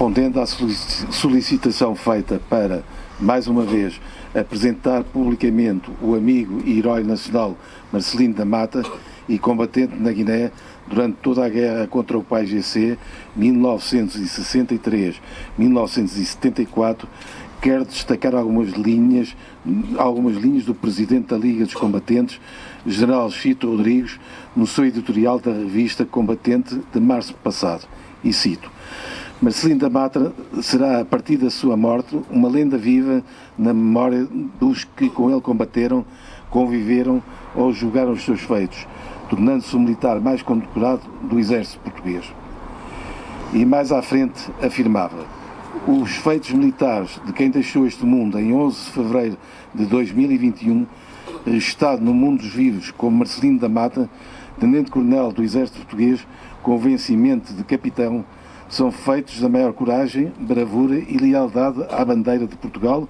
Respondendo à solicitação feita para, mais uma vez, apresentar publicamente o amigo e herói nacional Marcelino da Mata e combatente na Guiné durante toda a guerra contra o PAIGC 1973-1974, quero destacar algumas linhas do Presidente da Liga dos Combatentes, General Chito Rodrigues, no seu editorial da revista Combatente de março passado, e cito: Marcelino da Mata será, a partir da sua morte, uma lenda viva na memória dos que com ele combateram, conviveram ou julgaram os seus feitos, tornando-se o militar mais condecorado do exército português. E mais à frente afirmava: os feitos militares de quem deixou este mundo em 11 de fevereiro de 2021, registado no mundo dos vivos como Marcelino da Mata, tenente-coronel do exército português, com vencimento de capitão, são feitos da maior coragem, bravura e lealdade à bandeira de Portugal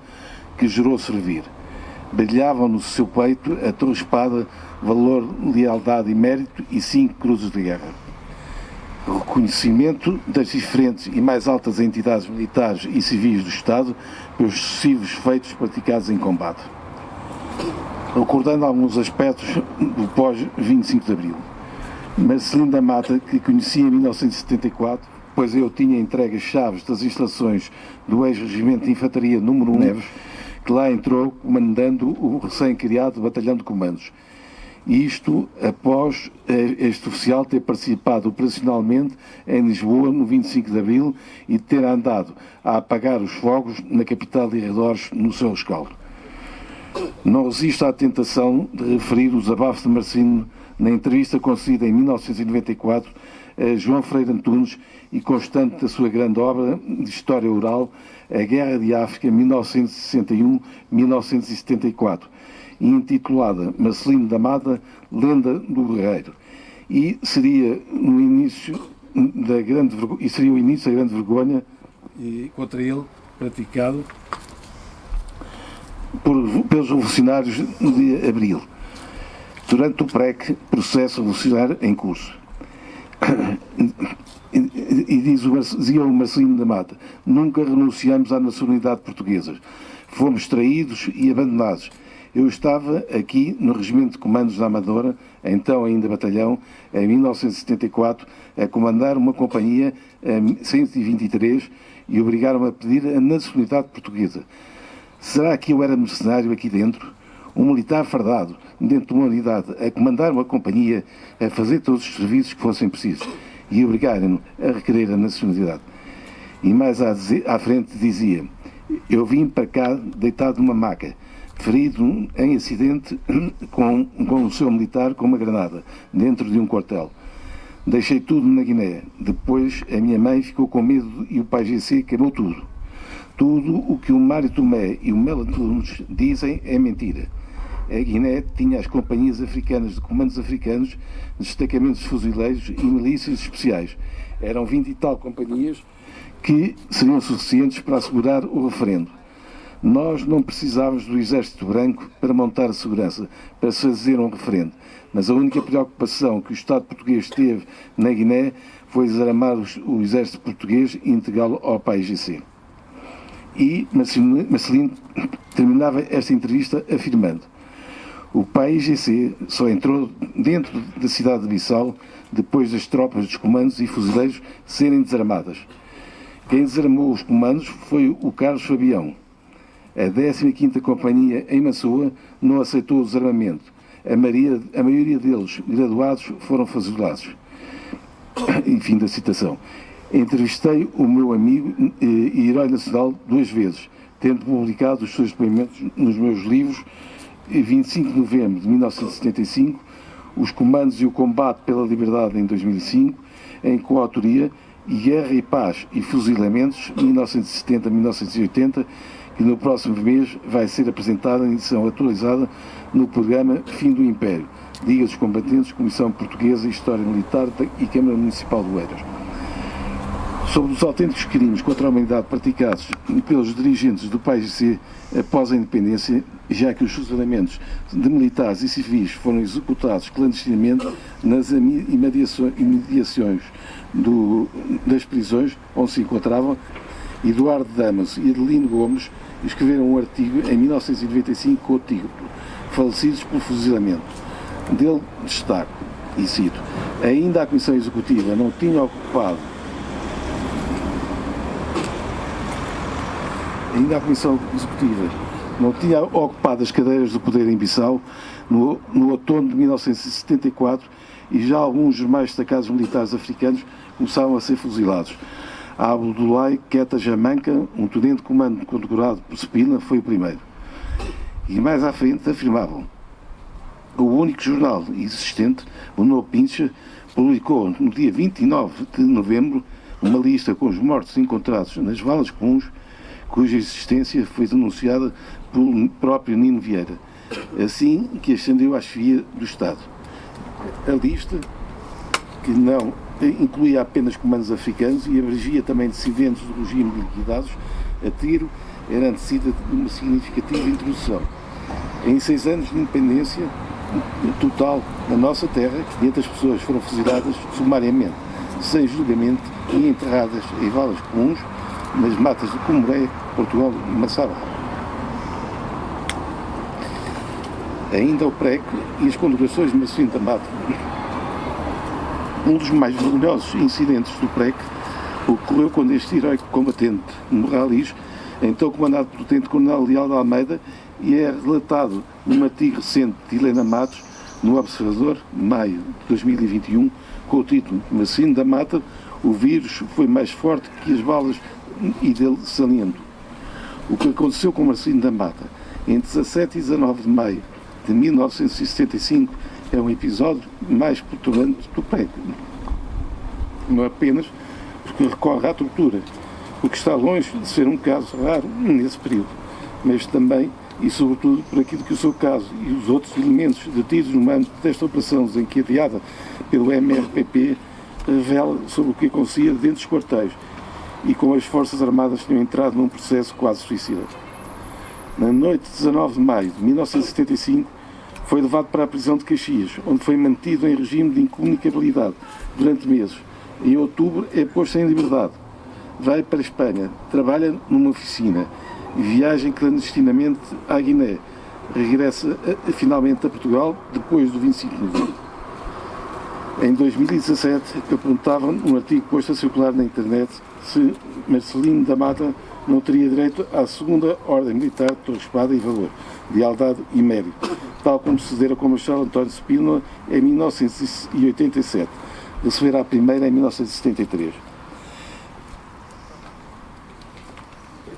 que jurou servir. Brilhavam no seu peito a torre-espada, valor, lealdade e mérito e 5 cruzes de guerra. O reconhecimento das diferentes e mais altas entidades militares e civis do Estado pelos sucessivos feitos praticados em combate. Recordando alguns aspectos do pós-25 de Abril. Marcelino da Mata, que conheci em 1974, pois eu tinha entregue as chaves das instalações do ex-regimento de Infantaria número 1 Neves, que lá entrou comandando o recém-criado Batalhão de Comandos. E isto após este oficial ter participado operacionalmente em Lisboa no 25 de Abril e ter andado a apagar os fogos na capital de arredores no seu rescaldo. Não resisto à tentação de referir os abafos de Marcelino na entrevista concedida em 1994 a João Freire Antunes e constante da sua grande obra de história oral, A Guerra de África 1961-1974, intitulada Marcelino da Mata, Lenda do Guerreiro, e seria o início da grande vergonha contra ele praticado pelos revolucionários de Abril, durante o processo revolucionário em curso. E dizia o Marcelino da Mata: nunca renunciamos à nacionalidade portuguesa. Fomos traídos e abandonados. Eu estava aqui no Regimento de Comandos da Amadora, então ainda batalhão, em 1974, a comandar uma companhia 123 e obrigaram-me a pedir a nacionalidade portuguesa. Será que eu era mercenário aqui dentro? Um militar fardado, dentro de uma unidade, a comandar uma companhia, a fazer todos os serviços que fossem precisos e obrigaram-no a requerer a nacionalidade. E mais à frente dizia: eu vim para cá deitado numa maca, ferido em acidente com o seu militar com uma granada, dentro de um quartel. Deixei tudo na Guiné. Depois a minha mãe ficou com medo e o PAIGC queimou tudo. Tudo o que o Mário Tomé e o Melo Antunes dizem é mentira. A Guiné tinha as companhias africanas de comandos africanos, destacamentos de fuzileiros e milícias especiais. Eram 20 e tal companhias que seriam suficientes para assegurar o referendo. Nós não precisávamos do Exército Branco para montar a segurança, para se fazer um referendo. Mas a única preocupação que o Estado português teve na Guiné foi desarmar o Exército português e integrá-lo ao PAIGC. E Marcelino terminava esta entrevista afirmando: o PAIGC só entrou dentro da cidade de Bissau depois das tropas dos comandos e fuzileiros serem desarmadas. Quem desarmou os comandos foi o Carlos Fabião. A 15ª Companhia em Massoa não aceitou o desarmamento. A maioria deles, graduados, foram fuzilados. Enfim da citação. Entrevistei o meu amigo e herói nacional 2 vezes, tendo publicado os seus depoimentos nos meus livros 25 de novembro de 1975, Os Comandos e o Combate pela Liberdade em 2005, em coautoria, e Guerra e Paz e Fuzilamentos 1970-1980, que no próximo mês vai ser apresentada em edição atualizada no programa Fim do Império, Liga dos Combatentes, Comissão Portuguesa de História Militar e Câmara Municipal de Oeiras. sobre os autênticos crimes contra a humanidade praticados pelos dirigentes do PAIGC após a independência, já que os fusilamentos de militares e civis foram executados clandestinamente nas imediações das prisões onde se encontravam. Eduardo Damas e Adelino Gomes escreveram um artigo em 1995 com o título "Falecidos por fuzilamento". Dele destaco, e cito: ainda a Comissão Executiva não tinha ocupado as cadeiras do poder em Bissau no outono de 1974 e já alguns dos mais destacados militares africanos começavam a ser fuzilados. A Abdoulaye Keita Jamanka, um tenente de comando condecorado por Spina, foi o primeiro. E mais à frente afirmavam: o único jornal existente, o No Pincha, publicou no dia 29 de novembro uma lista com os mortos encontrados nas valas comuns, cuja existência foi denunciada pelo próprio Nino Vieira, assim que ascendeu à chefia do Estado. A lista, que não incluía apenas comandos africanos e abrangia também dissidentes do regime liquidados a tiro, era antecedida de uma significativa introdução. Em 6 anos de independência total na nossa terra, 500 pessoas foram fuziladas sumariamente, sem julgamento e enterradas em valas comuns nas matas de Comoré, Portugal e Massaba. Ainda o PREC e as condecorações de Marcelino da Mata. Um dos mais vergonhosos incidentes do PREC ocorreu quando este heróico combatente Morales, então comandado pelo tenente-coronel Leal de Almeida, e é relatado num artigo recente de Helena Matos, no Observador, de maio de 2021, com o título "Marcelino da Mata, o vírus foi mais forte que as balas", e dele saliento: o que aconteceu com Marcelino da Mata entre 17 e 19 de maio de 1975 é um episódio mais perturbante do PREC. Não apenas porque recorre à tortura, porque está longe de ser um caso raro nesse período, mas também e sobretudo por aquilo que o seu caso e os outros elementos detidos no âmbito desta operação desencadeada pelo MRPP revela sobre o que acontecia dentro dos quartéis e como as Forças Armadas tinham entrado num processo quase suicida. Na noite de 19 de maio de 1975, foi levado para a prisão de Caxias, onde foi mantido em regime de incomunicabilidade durante meses. Em outubro é posto em liberdade. Vai para a Espanha, trabalha numa oficina, viaja clandestinamente à Guiné, regressa finalmente a Portugal depois do 25 de novembro. Em 2017, eu perguntava num artigo posto a circular na internet se Marcelino da Mata não teria direito à segunda ordem militar de Torre Espada e Valor, de lealdade e mérito, tal como sucedera com Marcelo António Spínola em 1987, receberá a primeira em 1973.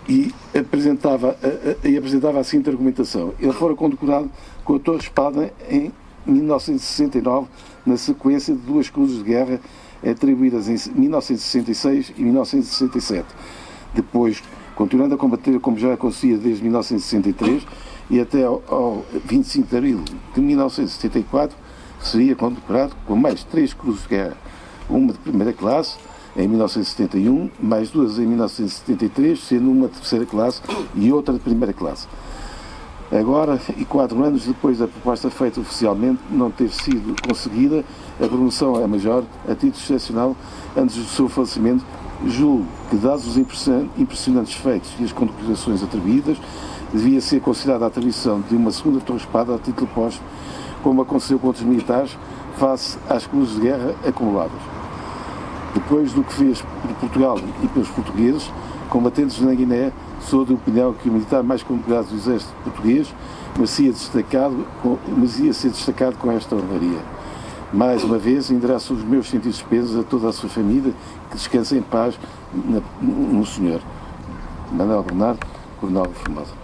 E apresentava a seguinte argumentação: ele fora condecorado com a Torre Espada em 1969, na sequência de 2 cruzes de guerra atribuídas em 1966 e 1967. Depois, continuando a combater como já acontecia desde 1963 e até ao 25 de abril de 1974, seria condecorado com mais 3 cruzes de guerra, uma de primeira classe em 1971, mais 2 em 1973, sendo uma de terceira classe e outra de primeira classe. Agora, e 4 anos depois da proposta feita oficialmente não ter sido conseguida, a promoção a major, a título excepcional, antes do seu falecimento, julgo que, dados os impressionantes feitos e as condecorações atribuídas, devia ser considerada a atribuição de uma segunda torre-espada a título póstumo, como aconteceu com outros militares, face às cruzes de guerra acumuladas. Depois do que fez por Portugal e pelos portugueses, combatentes na Guiné, sou de opinião que o militar mais condecorado do exército português merecia ser destacado com esta honraria. Mais uma vez, endereço os meus sentidos suspensos a toda a sua família, que descanse em paz no Senhor. Manuel Bernardo, Coronel Reformado.